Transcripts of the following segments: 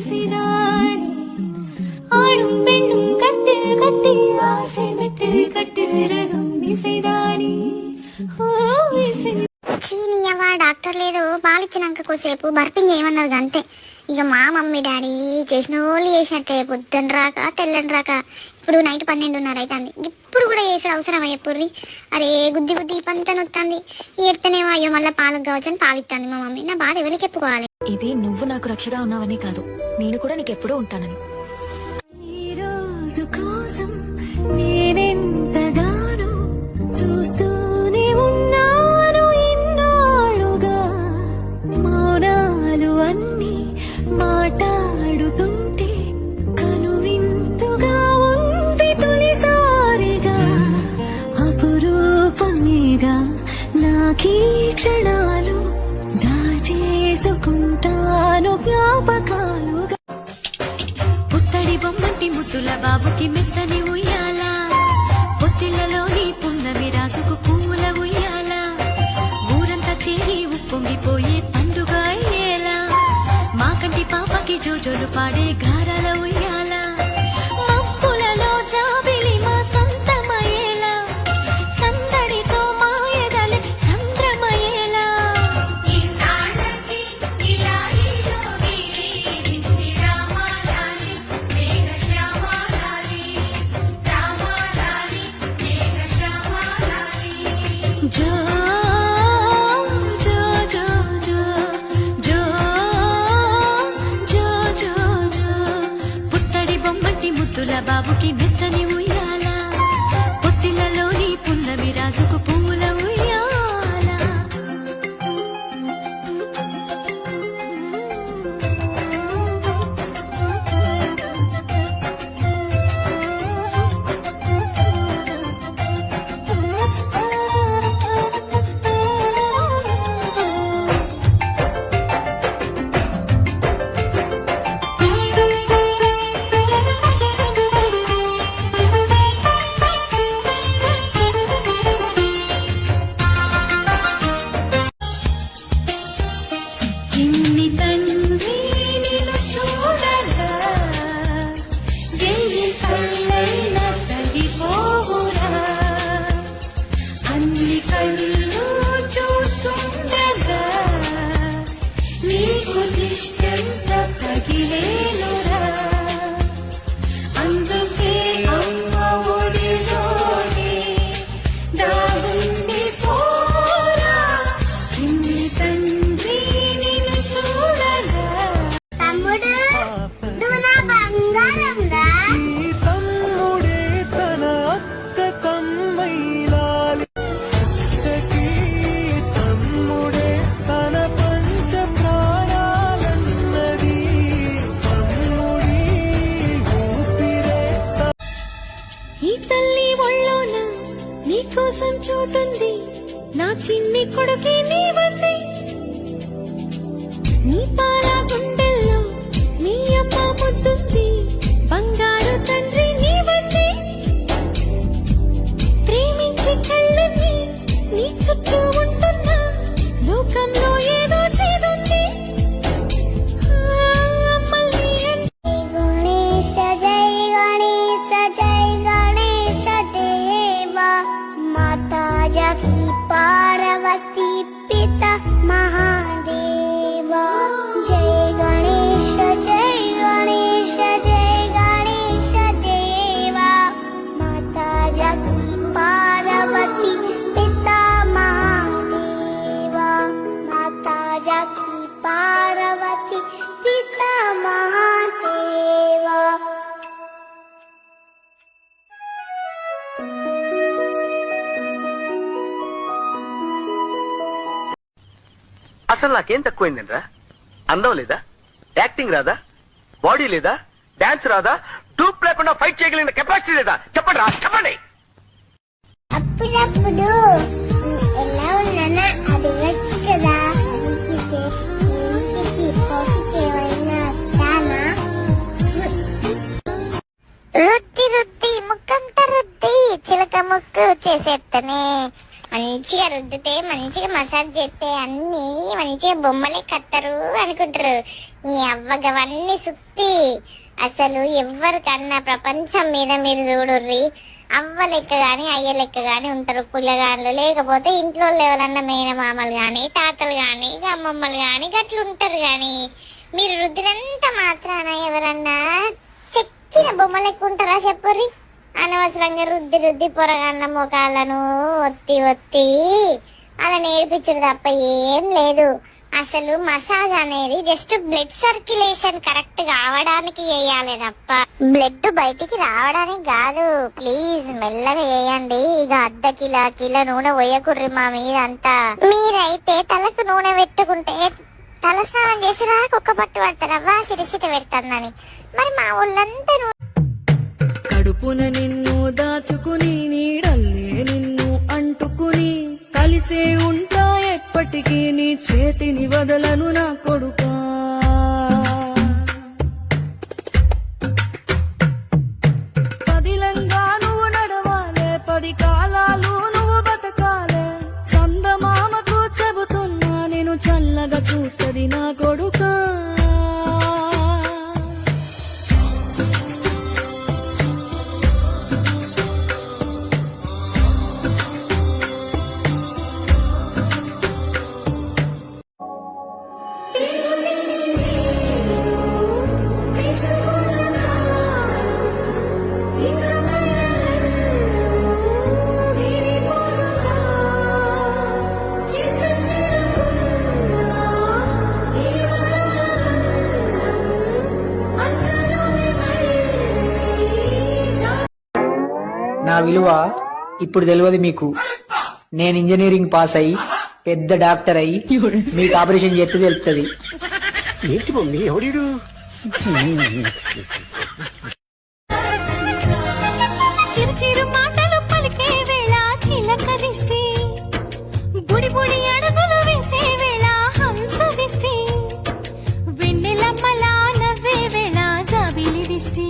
இசைதானே ஆணும் பெண்ணும் கட்டு கட்டி ஆசை விட்டு கட்டு விரதும் இசைதானே చీనియవ్వ డాక్టర్ లేదు పాలిచ్చినాక కొద్దిసేపు బర్పింగ్ ఏమన్నారు అంతే. ఇక మా మమ్మీ డాడీ చేసిన వాళ్ళు చేసినట్టే పొద్దున్న రాక తెల్లని రాక ఇప్పుడు నైట్ 12:30 అవుతుంది. ఇప్పుడు కూడా చేసాడు అవసరం అయ్యప్పుర్రి. అరే గుద్ది గుద్ది పంత నొత్తంది ఏడ్తేనేమో అయ్యో మళ్ళీ పాలకు కావచ్చు అని పాలిస్తుంది మా మమ్మీ. నా బాధ ఎవరికి చెప్పుకోవాలి? ఇది నువ్వు నాకు రక్షగా ఉన్నావని కాదు, నేను కూడా నీకు ఎప్పుడూ ఉంటానని. ఈ రోజు కోసం నేనెంతగానో చూస్తూనే ఉన్నాను ఇన్నాళ్ళుగా. మౌనాలు అన్నీ మాట్లాడుతుంటే కనువింతుగా ఉంది తొలిసారిగా. అపురూపమేగా నాకీ క్షణాలు దాచేసుకుంటాను జ్ఞాపకాలుగా. పుత్తడి బొమ్మంటి ముద్దుల బాబుకి మెత్తని ఉయ్యాల, పొత్తిళ్లలోని పున్నమి రాసుకు పువ్వుల ఉయ్యాల. ఊరంతా చేరి ఉప్పొంగిపోయే పండుగ అయ్యేలా, మా కంటి పాపకి జోజోలు పాడే గారాల ఉయ్యాల. మబ్బులలో జాబిలి మా సొంతమయ్యేలా, సందడితో మా ఎదలే సంద్రమయ్యేలా. జో జో జో జో జో జో జో జో పుత్తడి బొమ్మంటి ముద్దుల బాబుకి మెత్తని ఉయ్యాల, పొత్తిళ్లలోని పున్నమి రాజుకు పువ్వుల ఉయ్యాల. చిన్ని తండ్రి నిన్ను చూడగా వెయ్యి కళ్ళైన తగిపోవురా. అన్ని కళ్ళు చూస్తుండగా నీకు దిష్టంత తగిలేనురా. అందుకే అమ్మ ఒడిలోనే దాగుండి పోరా. చిన్ని తండ్రి నిన్ను చూడగా. తమ్ముడు నువ్వు నా బంగారం రా. తమ్ముడే తన అక్క తమ్మైలాలి, తమ్ముడే తన పంచ ప్రాణాలన్నది. తమ్ముడి ఊపిరే ఈ తల్లి ఒళ్ళోన నీకోసం చోటుంది, నా చిన్ని కొడుకే నీవంది. నీ పాల గుండెల్లో నీ అమ్మ ముద్దుంది, బంగారు తండ్రి నీవంది. ప్రేమించి కళ్ళని నీ చుట్టూ ఉంటున్నా లోకంలో ఏదో చేదుంది. అమ్మల్ని గణేశ జై గణేశ జై గణేశ దేవా. మాతా జగీ పార్వతీ పిత మహాదేవా. జై గణేశ జై గణేశ జై గణేశ దేవా. మాతా జగీ పార్వతీ పిత మహాదేవా. మాతా జగీ పార్వతీ పిత మహాదేవా. అసలు నాకేం తక్కువైందండ్రా? అందం లేదా, యాక్టింగ్ రాదా, బాడీ లేదా, డాన్స్ రాదా, టూప్ లేకుండా ఫైట్ చేయగలిగిన కెపాసిటీ లేదా? చెప్పండి రా, చెప్పండి. అప్పుడప్పుడు ఎలా ఉన్నానా అడగచ్చు కదా. ఇంటికి పోటీకి ఏమైనా వస్తానా? రుద్ది రుద్ది ముక్కంత రుద్ది చిలక ముక్కు చేసేస్తనే మంచిగా రుద్దితే మంచిగా మసాజ్ చేస్తే అన్ని మంచిగా బొమ్మలే కత్తరు అనుకుంటారు. మీ అవ్వగవన్నీ సుత్తి. అసలు ఎవరికన్నా ప్రపంచం మీద మీరు చూడుర్రి, అవ్వ లెక్క గాని అయ్య లెక్క గాని ఉంటారు పుల్లగాళ్ళు. లేకపోతే ఇంట్లో ఎవరన్నా మేనమామలు గాని తాతలు గాని అమ్మమ్మలు గాని గట్లుంటారు గాని మీరు రుద్దినంత మాత్రాన ఎవరన్నా చెక్కిన బొమ్మ లెక్క ఉంటారా చెప్పుర్రి? అనవసరంగా రుద్ది రుద్ది పొరగాళ్ళ ముఖాలను ఒత్తి ఒత్తి అలా నేర్పించడు తప్ప ఏం లేదు. అసలు మసాజ్ అనేది జస్ట్ బ్లడ్ సర్క్యులేషన్ కరెక్ట్ కావడానికి చేయాలి తప్ప బ్లడ్ బయటికి రావడానికి కాదు. ప్లీజ్ మెల్లగా చేయండి. ఇక కిలో నూనె పోయకుర్రి మా మీద అంతా. మీరైతే తలకు నూనె పెట్టుకుంటే తలస్నానం చేసి కుక్క పట్టు పడతారవ్వా చిట పెడతానని. మరి మా ఊళ్ళంతా కడుపున నిన్ను దాచుకుని నీడల్లే నిన్ను అంటుకుని కలిసే ఉంటా ఎప్పటికీ నీ చేతిని వదలను నా కొడుకా. పదిలంగా నువ్వు నడవాలే, 10 కాలాలు నువ్వు బతకాలే. చందమామకు చెబుతున్నా నేను చల్లగా చూస్తది నా కొడుకా. నా విలువ ఇప్పుడు తెలియదు మీకు. నేను ఇంజనీరింగ్ పాస్ అయ్యి పెద్ద డాక్టర్ అయ్యి మీకు ఆపరేషన్ చేస్తే తెలుస్తుంది. ఏంటి మమ్మీ ఎవడీడు? చిరు చిరు మాటలు పలికే వేళ చిలక దిష్టి, బుడి బుడి అడుగులు వేసే వేళ హంస దిష్టి, వెన్నెలమ్మలా నవ్వే వేళ జాబిలి దిష్టి,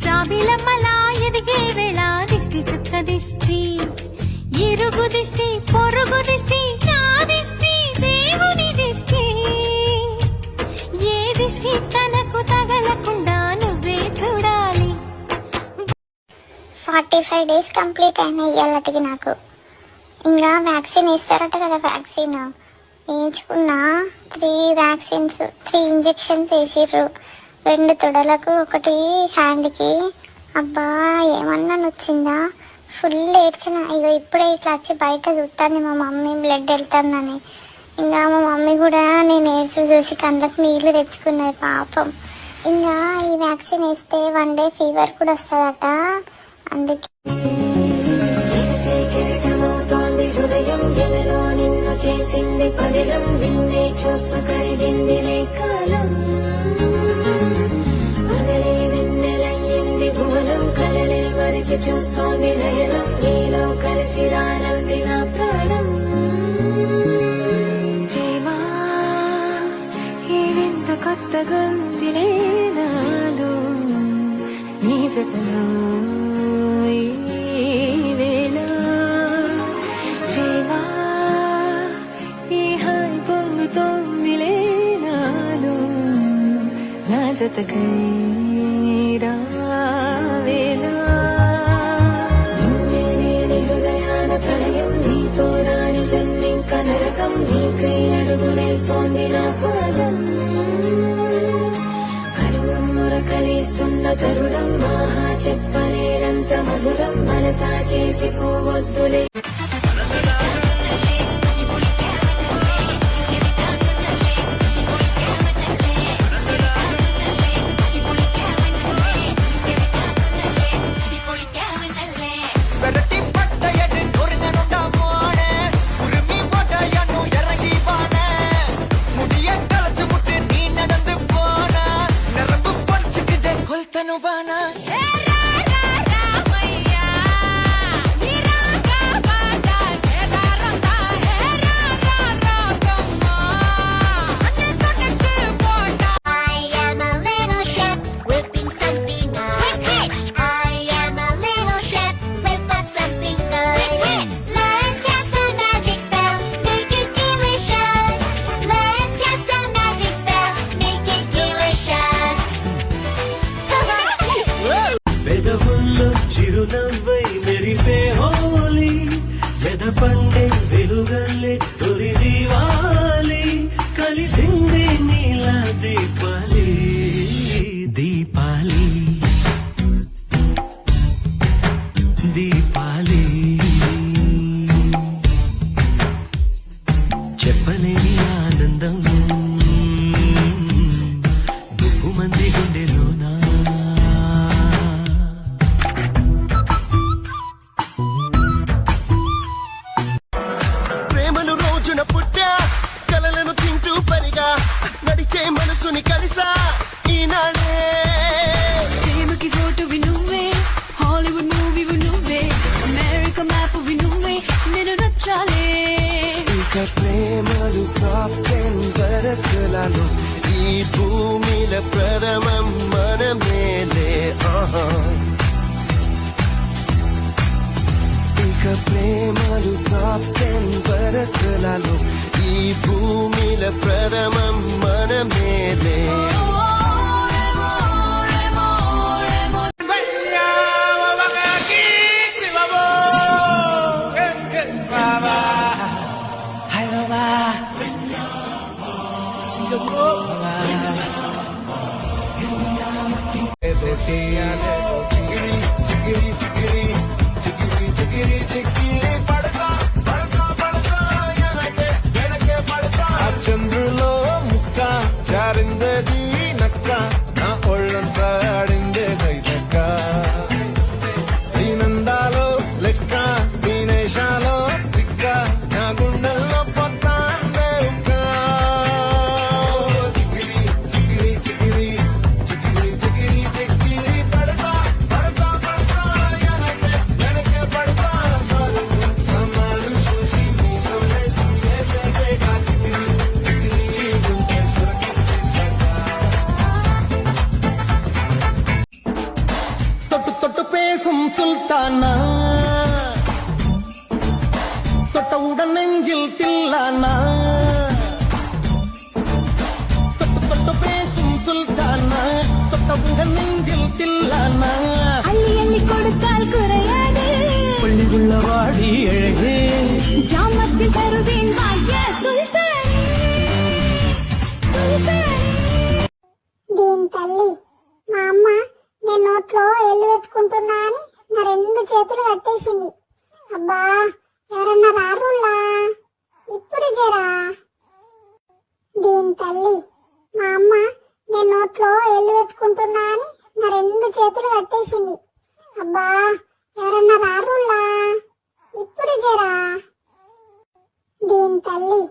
జాబిలమ్మలా ఎదిగే వేళ దిష్టి చుక్క దిష్టి, ఇరుగు దిష్టి పొరుగు దిష్టి నా దిష్టి దేవుని దిష్టి, ఏ దిష్టి తనకు తగలకుండా నువ్వే చూడాలి. 45 days కంప్లీట్ అయినా ఇయ్యాలటికి నాకు. ఇంకా వ్యాక్సిన్ ఇస్తారట కదా, వ్యాక్సిన్ వేయించుకున్నా. 3 వ్యాక్సిన్స్ 3 ఇంజెక్షన్స్ వేసిర్రు. 2 తొడలకు 1 హ్యాండ్కి. అబ్బా ఏమన్నా నొచ్చిందా? ఫుల్ ఏడ్చిన. ఇగో ఇప్పుడే ఇట్లా వచ్చి బయట చూస్తాను మా మమ్మీ బ్లడ్ వెళ్తుందని. ఇంకా మా మమ్మీ కూడా నేను ఏడ్చు చూసి కందకు నీళ్లు తెచ్చుకున్నది పాపం. ఇంకా ఈ వ్యాక్సిన్ వేస్తే 1 day ఫీవర్ కూడా వస్తుందట. అందుకే హృదయం ఎదలో నిన్ను చేసింది పదిలం, నిన్నే చూస్తూ కరిగింది కాలం. పగలే వెన్నెలయ్యింది భువనం, కలలే మరిచి చూస్తోంది నయనం, నీలో కలిసి రానంది నా ప్రాణం. ప్రేమా ఈ వింత కొత్తగా ఉందిలే నాలో, నీ జతలో ఈ వేళ. ప్రేమా ఈ హాయి పొంగుతోందిలే నాలో, నా జతకై రావేలా. నిన్నే నేని హృదయాల ప్రళయం, నీతో రాని జన్మింక నరకం, నీకై అడుగులేస్తోంది నా పాదం. కరువుర కలిస్తున్న తరుణం, ఆహా చెప్పలేనంత మధురం, మనసా చేసి పోవద్దులే. ప్రేమలు టాప్ 10 వరసలలో ఈ భూమిల ప్రథమం మనమేలే ఆహా ఇక ప్రేమలు టాప్ 10 వరసలలో ఈ భూమిల ప్రథమం మనమేలే చంద్రులో ముక్క జారిందది నక్క నా ఒళ్ళంతా ఆడిందేదైదక్క దీనందాలో లెక్క దీనేశాలో తిక్క నా గుండెల్లో పొత్తాందే ఉక్క చికిరి చికిరి చికిరి చికిరి చికిరి చికిరి పడతా పడతా పడతా వెనకే పడతా సన్నాలు చూసి మీ సొల్లేసి వేసేదే కా చికిరి చికిరి గుండె தொட்டு தொட்டு பேசும் சுல்தானா தொட்டவுடன் நெஞ்சில் தில்லானா தொட்டு தொட்டு பேசும் சுல்தானா தொட்டவுடன் நெஞ்சில் தில்லானா அள்ளி அள்ளி கொடுத்தால் குறையாது பள்ளி உள்ளவாடி அழகே ஜாமத்தில் தருவேன் வாய சுல்தானி சுல்தானி దీని తల్లి మా అమ్మ నేను నోట్లో ఎల్లు పెట్టుకుంటున్నా అని నా 2 చేతులు కట్టేసింది. అబ్బా ఎవరన్నా రారులా ఇప్పుడు జరా. దీని తల్లి మా అమ్మ నేను నోట్లో ఎల్లు పెట్టుకుంటున్నా అని నా 2 చేతులు కట్టేసింది. అబ్బా ఎవరన్నా రారులా ఇప్పుడు జరా. దీని తల్లి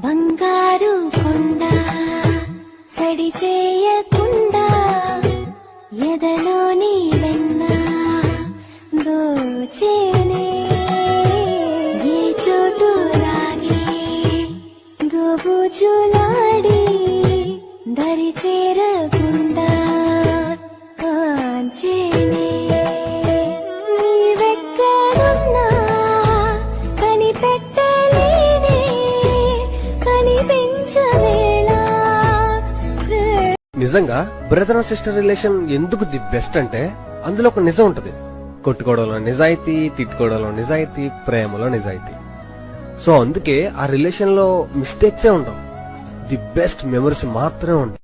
బంగారు కొండ సడి చేయకుండా ఎదలోని వెన్న దోచేనే ఏ చోటు రాగి గోబుజులాడి దరి చేరకుండా కాంచేనే నీవెక్కడున్నా కనిపెట్టలేనే కనిపించవేళ నిజంగా బ్రదర్ అండ్ సిస్టర్ రిలేషన్ ఎందుకు ది బెస్ట్ అంటే అందులో ఒక నిజం ఉంటది. కొట్టుకోవడంలో నిజాయితీ, తిట్టుకోవడంలో నిజాయితీ, ప్రేమలో నిజాయితీ. సో అందుకే ఆ రిలేషన్ లో మిస్టేక్సే ఉండవు, ది బెస్ట్ మెమరీస్ మాత్రమే ఉంటాయి.